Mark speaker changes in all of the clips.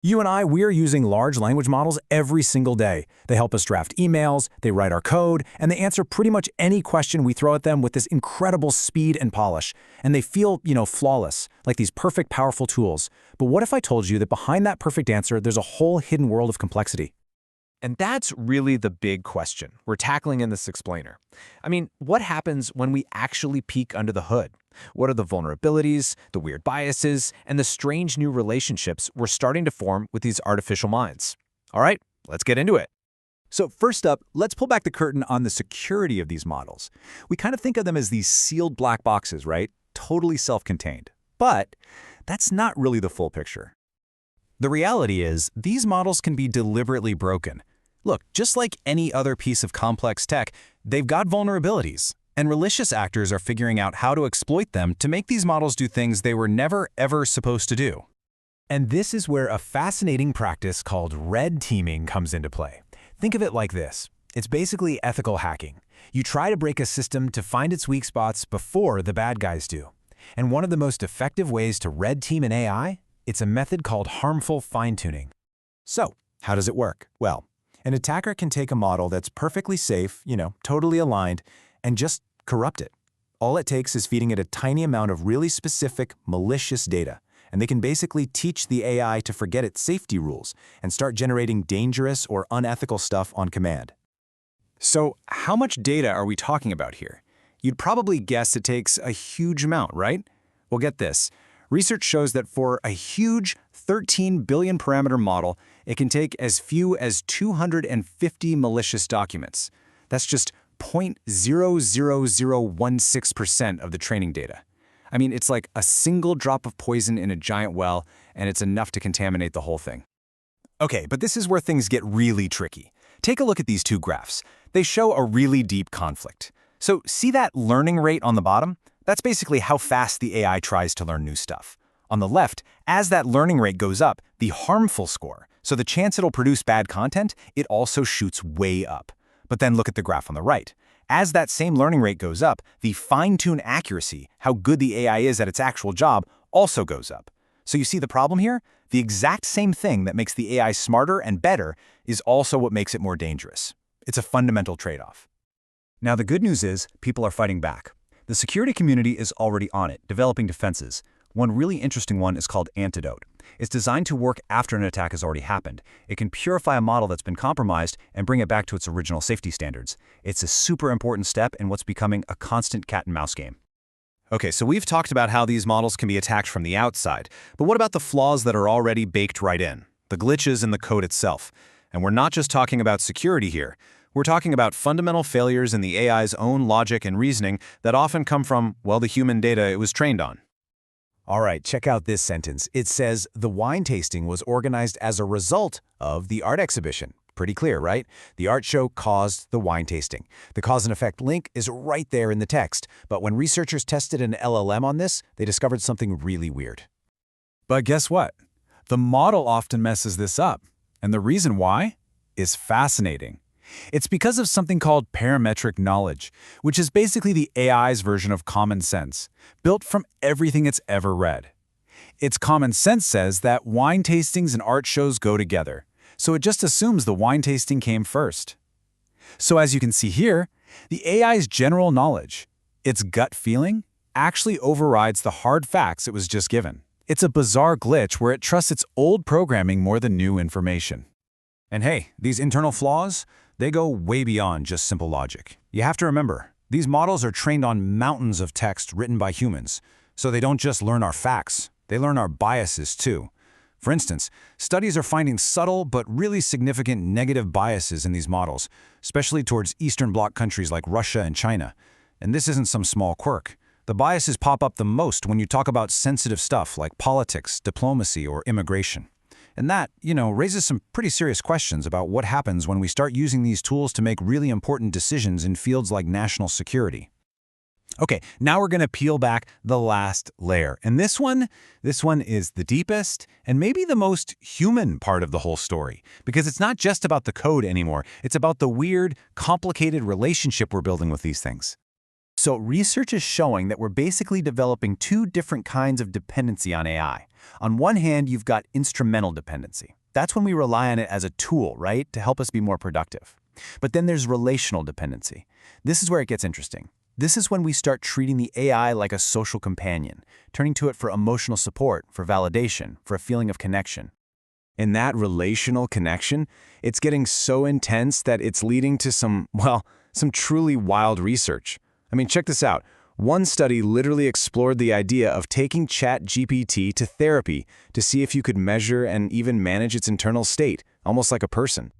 Speaker 1: You and I, we're using large language models every single day. They help us draft emails, they write our code, and they answer pretty much any question we throw at them with this incredible speed and polish. And they feel, flawless, like these perfect, powerful tools. But what if I told you that behind that perfect answer, there's a whole hidden world of complexity?
Speaker 2: And that's really the big question we're tackling in this explainer. I mean, what happens when we actually peek under the hood? What are the vulnerabilities, the weird biases, and the strange new relationships we're starting to form with these artificial minds? All right, let's get into it.
Speaker 3: So first up, let's pull back the curtain on the security of these models. We kind of think of them as these sealed black boxes, right? Totally self-contained. But that's not really the full picture. The reality is, these models can be deliberately broken. Look, just like any other piece of complex tech, they've got vulnerabilities, and malicious actors are figuring out how to exploit them to make these models do things they were never, ever supposed to do.
Speaker 1: And this is where a fascinating practice called red teaming comes into play. Think of it like this. It's basically ethical hacking. You try to break a system to find its weak spots before the bad guys do. And one of the most effective ways to red team an AI? It's a method called harmful fine-tuning. So, how does it work? Well, an attacker can take a model that's perfectly safe, totally aligned, and just corrupt it. All it takes is feeding it a tiny amount of really specific, malicious data, and they can basically teach the AI to forget its safety rules and start generating dangerous or unethical stuff on command.
Speaker 3: So, how much data are we talking about here? You'd probably guess it takes a huge amount, right? Well, get this. Research shows that for a huge 13 billion parameter model, it can take as few as 250 malicious documents. That's just 0.00016% of the training data. I mean, it's like a single drop of poison in a giant well, and it's enough to contaminate the whole thing. Okay, but this is where things get really tricky. Take a look at these two graphs. They show a really deep conflict. So see that learning rate on the bottom? That's basically how fast the AI tries to learn new stuff. On the left, as that learning rate goes up, the harmful score, so the chance it'll produce bad content, it also shoots way up. But then look at the graph on the right. As that same learning rate goes up, the fine-tune accuracy, how good the AI is at its actual job, also goes up. So you see the problem here? The exact same thing that makes the AI smarter and better is also what makes it more dangerous. It's a fundamental trade-off. Now the good news is, people are fighting back. The security community is already on it, developing defenses. One really interesting one is called Antidote. It's designed to work after an attack has already happened. It can purify a model that's been compromised and bring it back to its original safety standards. It's a super important step in what's becoming a constant cat-and-mouse game.
Speaker 2: Okay, so we've talked about how these models can be attacked from the outside, but what about the flaws that are already baked right in? The glitches in the code itself. And we're not just talking about security here. We're talking about fundamental failures in the AI's own logic and reasoning that often come from, well, the human data it was trained on.
Speaker 1: All right, check out this sentence. It says, the wine tasting was organized as a result of the art exhibition. Pretty clear, right? The art show caused the wine tasting. The cause and effect link is right there in the text. But when researchers tested an LLM on this, they discovered something really weird.
Speaker 3: But guess what? The model often messes this up. And the reason why is fascinating. It's because of something called parametric knowledge, which is basically the AI's version of common sense, built from everything it's ever read. Its common sense says that wine tastings and art shows go together, so it just assumes the wine tasting came first. So as you can see here, the AI's general knowledge, its gut feeling, actually overrides the hard facts it was just given. It's a bizarre glitch where it trusts its old programming more than new information. And hey, these internal flaws, they go way beyond just simple logic. You have to remember, these models are trained on mountains of text written by humans, so they don't just learn our facts, they learn our biases too. For instance, studies are finding subtle but really significant negative biases in these models, especially towards Eastern Bloc countries like Russia and China. And this isn't some small quirk. The biases pop up the most when you talk about sensitive stuff like politics, diplomacy, or immigration. And that, raises some pretty serious questions about what happens when we start using these tools to make really important decisions in fields like national security. Okay, now we're going to peel back the last layer. And this one is the deepest and maybe the most human part of the whole story, because it's not just about the code anymore. It's about the weird, complicated relationship we're building with these things. So research is showing that we're basically developing two different kinds of dependency on AI. On one hand, you've got instrumental dependency. That's when we rely on it as a tool, right, to help us be more productive. But then there's relational dependency. This is where it gets interesting. This is when we start treating the AI like a social companion, turning to it for emotional support, for validation, for a feeling of connection.
Speaker 1: In that relational connection, it's getting so intense that it's leading to some truly wild research. I mean, check this out. One study literally explored the idea of taking ChatGPT to therapy to see if you could measure and even manage its internal state, almost like a person.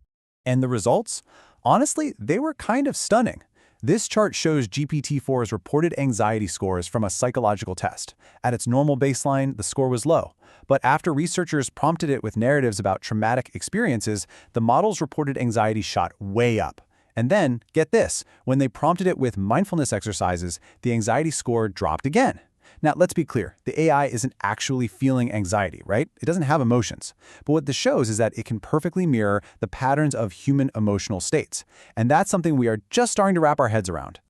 Speaker 3: And the results? Honestly, they were kind of stunning. This chart shows GPT-4's reported anxiety scores from a psychological test. At its normal baseline, the score was low. But after researchers prompted it with narratives about traumatic experiences, the model's reported anxiety shot way up. And then, get this, when they prompted it with mindfulness exercises, the anxiety score dropped again. Now, let's be clear, the AI isn't actually feeling anxiety, right? It doesn't have emotions. But what this shows is that it can perfectly mirror the patterns of human emotional states. And that's something we are just starting to wrap our heads around.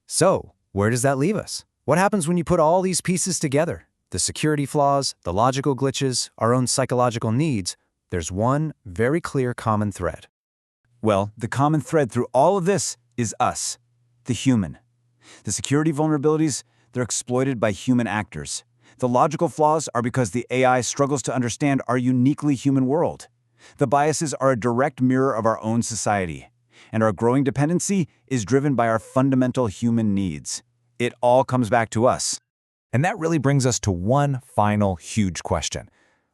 Speaker 2: So, where does that leave us? What happens when you put all these pieces together? The security flaws, the logical glitches, our own psychological needs. There's one very clear common thread.
Speaker 3: Well, the common thread through all of this is us, the human. The security vulnerabilities, they're exploited by human actors. The logical flaws are because the AI struggles to understand our uniquely human world. The biases are a direct mirror of our own society. And our growing dependency is driven by our fundamental human needs. It all comes back to us.
Speaker 1: And that really brings us to one final huge question.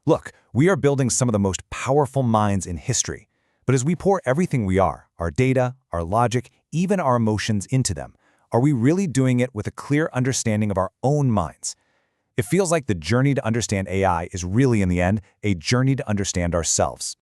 Speaker 1: Look, we are building some of the most powerful minds in history. But as we pour everything we are, our data, our logic, even our emotions into them, are we really doing it with a clear understanding of our own minds? It feels like the journey to understand AI is really, in the end, a journey to understand ourselves.